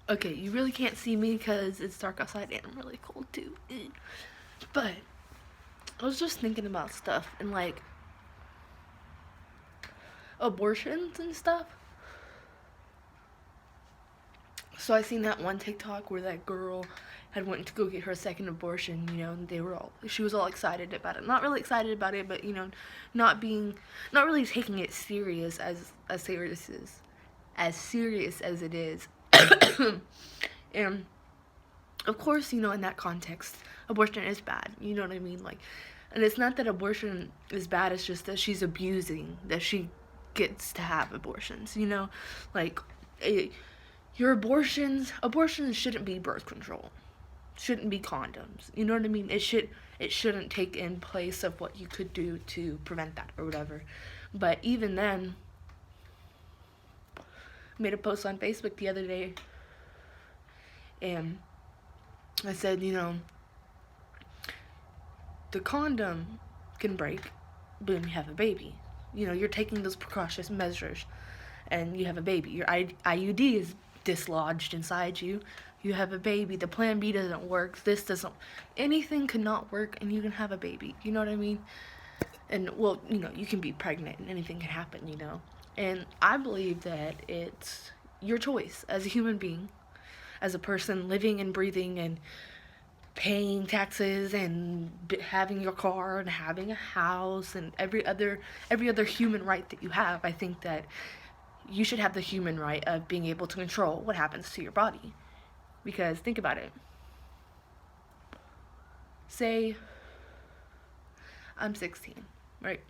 Okay, you really can't see me because it's dark outside and I'm really cold too. But I was just thinking about stuff and like abortions and stuff. So I seen that one TikTok where that girl had went to go get her second abortion, and she was all excited about it. Not really excited about it, but not being, not really taking it serious as serious as it is. And of course, in that context, abortion is bad. You know what I mean? Like, and it's not that abortion is bad, it's just that she's abusing, that she gets to have abortions, Like, it, your abortions shouldn't be birth control. Shouldn't be condoms. You know what I mean? It shouldn't take in place of what you could do to prevent that or whatever. But even then, I made a post on Facebook the other day and I said, the condom can break, boom, you have a baby. You're taking those precautionary measures and you have a baby. Your IUD is dislodged inside you. You have a baby. The plan B doesn't work. This doesn't. Anything could not work and you can have a baby. You know what I mean? And, well, you can be pregnant and anything can happen, And I believe that it's your choice as a human being, as a person living and breathing and paying taxes and having your car and having a house and every other human right that you have. I think that you should have the human right of being able to control what happens to your body. Because think about it. Say I'm 16, right?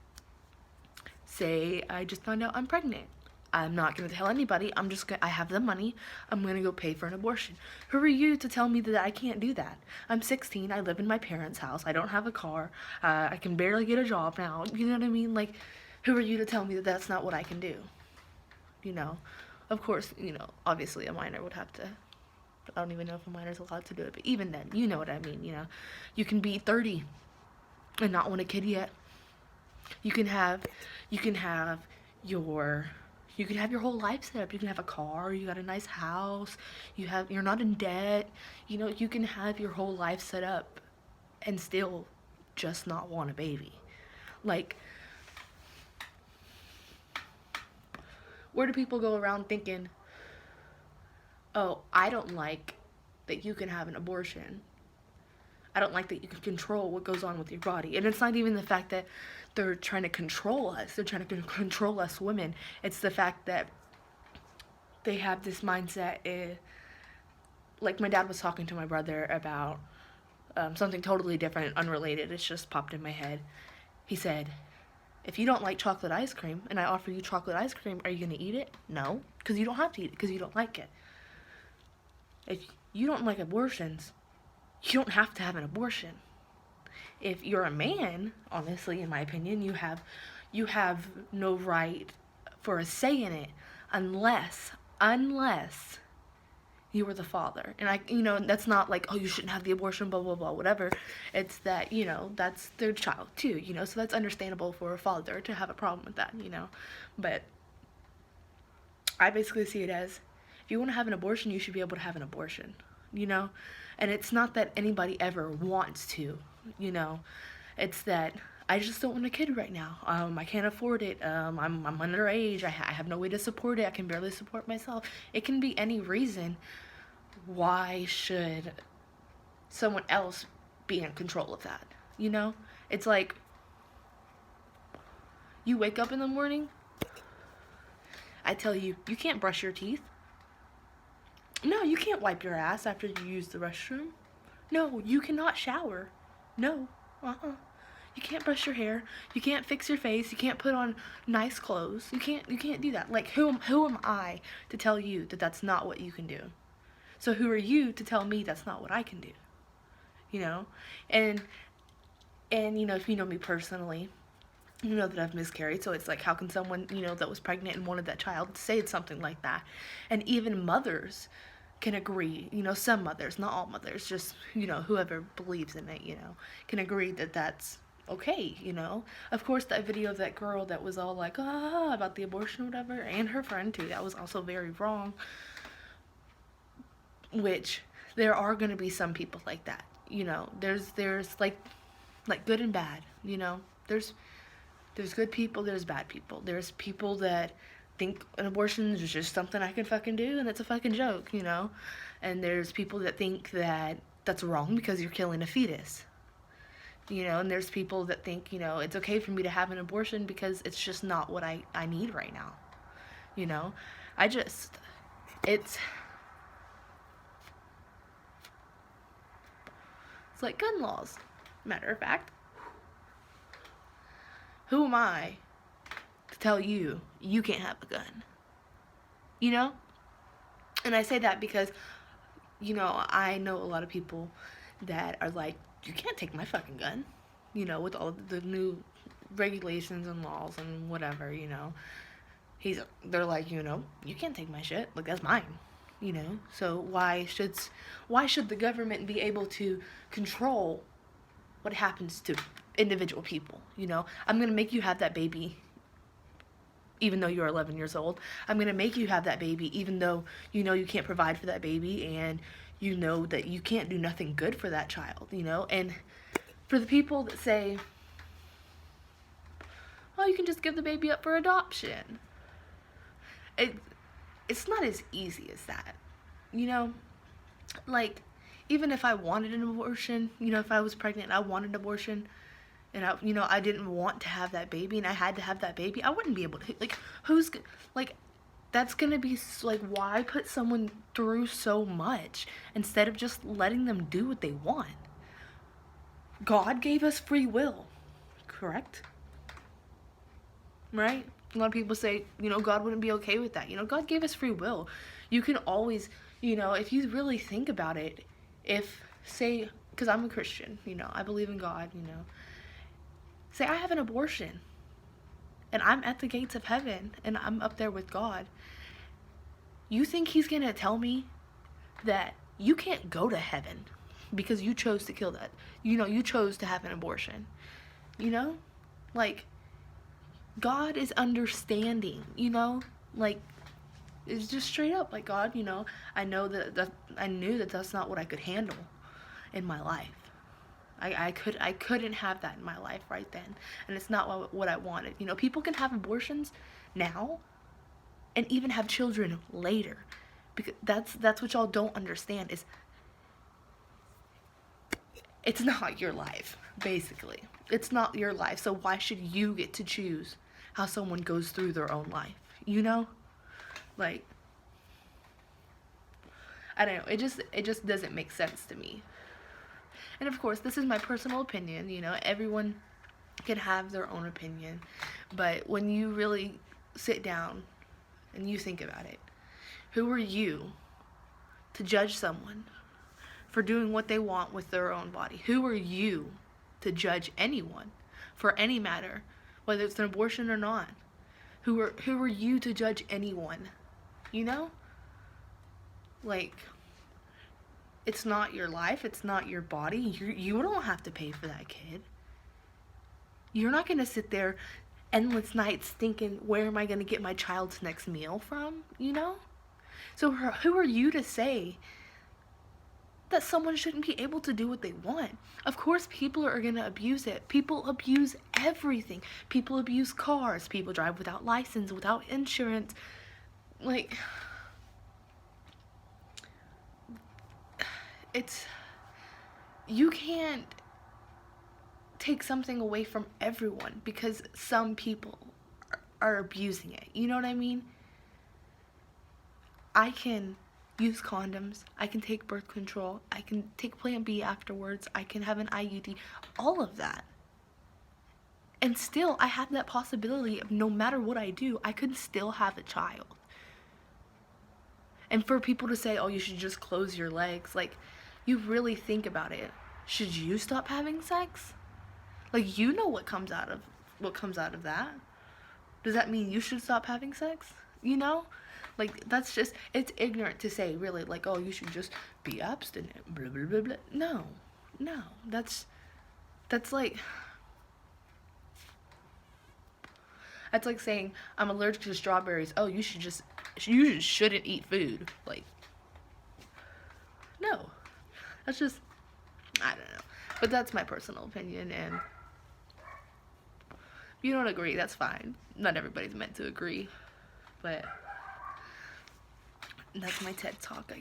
Say I just found out I'm pregnant. I'm not going to tell anybody. I have the money. I'm going to go pay for an abortion. Who are you to tell me that I can't do that? I'm 16. I live in my parents' house. I don't have a car. I can barely get a job now. You know what I mean? Like, who are you to tell me that that's not what I can do? Of course, obviously a minor would have to. I don't even know if a minor's allowed to do it. But even then, you know what I mean, You can be 30 and not want a kid yet. You can have your you can have your whole life set up. You can have a car, you got a nice house, you're not in debt. You can have your whole life set up and still just not want a baby. Like, where do people go around thinking, "Oh, I don't like that you can have an abortion. I don't like that you can control what goes on with your body." And it's not even the fact that they're trying to control us. They're trying to control us women. It's the fact that they have this mindset. Like, my dad was talking to my brother about something totally different, unrelated. It's just popped in my head. He said, "If you don't like chocolate ice cream and I offer you chocolate ice cream, are you going to eat it?" No, because you don't have to eat it because you don't like it. If you don't like abortions, you don't have to have an abortion. If you're a man, honestly, in my opinion, you have no right for a say in it unless you were the father. And that's not like, "Oh, you shouldn't have the abortion, blah blah blah," whatever. It's that, that's their child too, so that's understandable for a father to have a problem with that. But I basically see it as, if you want to have an abortion, you should be able to have an abortion, And it's not that anybody ever wants to, It's that I just don't want a kid right now. I can't afford it. I'm underage. I have no way to support it. I can barely support myself. It can be any reason. Why should someone else be in control of that? It's like, you wake up in the morning, I tell you, you can't brush your teeth. No, you can't wipe your ass after you use the restroom. No, you cannot shower. No, You can't brush your hair. You can't fix your face. You can't put on nice clothes. You can't do that. Like, who am I to tell you that that's not what you can do? So who are you to tell me that's not what I can do? And if you know me personally, you know that I've miscarried. So it's like, how can someone, that was pregnant and wanted that child say something like that? And even mothers can agree, some mothers, not all mothers, just, whoever believes in it, can agree that that's okay, Of course, that video of that girl that was all like, about the abortion or whatever, and her friend too, that was also very wrong. which there are going to be some people like that. You know, there's like good and bad, you know. There's good people, there's bad people. There's people that think an abortion is just something I can fucking do and it's a fucking joke, you know. And there's people that think that that's wrong because you're killing a fetus. You know, and there's people that think, you know, it's okay for me to have an abortion because it's just not what I need right now. You know? I just it's like gun laws. Matter of fact, who am I to tell you you can't have a gun? You know? And I say that because, you know, I know a lot of people that are like, you can't take my fucking gun. You know, with all the new regulations and laws and whatever, you know. They're like, you know, you can't take my shit. Like, that's mine. You know? So why should the government be able to control what happens to individual people? You know, I'm gonna make you have that baby even though you're 11 years old. I'm gonna make you have that baby even though you know you can't provide for that baby, and you know that you can't do nothing good for that child, you know. And for the people that say, oh, you can just give the baby up for adoption, it's not as easy as that, you know. Like, even if I wanted an abortion, you know, if I was pregnant and I wanted an abortion, and I, you know, I didn't want to have that baby and I had to have that baby, I wouldn't be able to, like, like, that's gonna be, like, why put someone through so much instead of just letting them do what they want? God gave us free will, correct? Right? A lot of people say, you know, God wouldn't be okay with that. You know, God gave us free will. You can always, you know, if you really think about it, if, say, because I'm a Christian, you know, I believe in God, you know, say I have an abortion and I'm at the gates of heaven and I'm up there with God. You think he's going to tell me that you can't go to heaven because you chose to kill that, you know, you chose to have an abortion, you know? Like, God is understanding, you know? Like, it's just straight up, like, God, you know, I knew that that's not what I could handle in my life. I couldn't have that in my life right then, and it's not what I wanted. You know, people can have abortions now and even have children later, because that's what y'all don't understand is it's not your life, basically. It's not your life, so why should you get to choose how someone goes through their own life, you know? Like, I don't know, it just doesn't make sense to me. And of course, this is my personal opinion, you know, everyone can have their own opinion, but when you really sit down and you think about it, who are you to judge someone for doing what they want with their own body? Who are you to judge anyone for any matter, whether it's an abortion or not? Who are you to judge anyone? You know? Like, it's not your life, it's not your body. You don't have to pay for that kid. You're not going to sit there endless nights thinking, where am I going to get my child's next meal from, you know? So who are you to say that someone shouldn't be able to do what they want? Of course, people are going to abuse it. People abuse everything. People abuse cars. People drive without license, without insurance. Like, you can't take something away from everyone because some people are abusing it. You know what I mean? I can use condoms, I can take birth control, I can take Plan B afterwards, I can have an IUD, all of that. And still, I have that possibility of no matter what I do, I could still have a child. And for people to say, oh, you should just close your legs, like, you really think about it. Should you stop having sex? Like, you know what comes out of that. Does that mean you should stop having sex? You know? Like, that's just, it's ignorant to say, really, like, oh, you should just be abstinent, blah, blah, blah, blah. No, that's like saying, I'm allergic to strawberries, oh, you shouldn't eat food. Like, That's just, I don't know. But that's my personal opinion, and if you don't agree, that's fine. Not everybody's meant to agree. But that's my TED Talk, I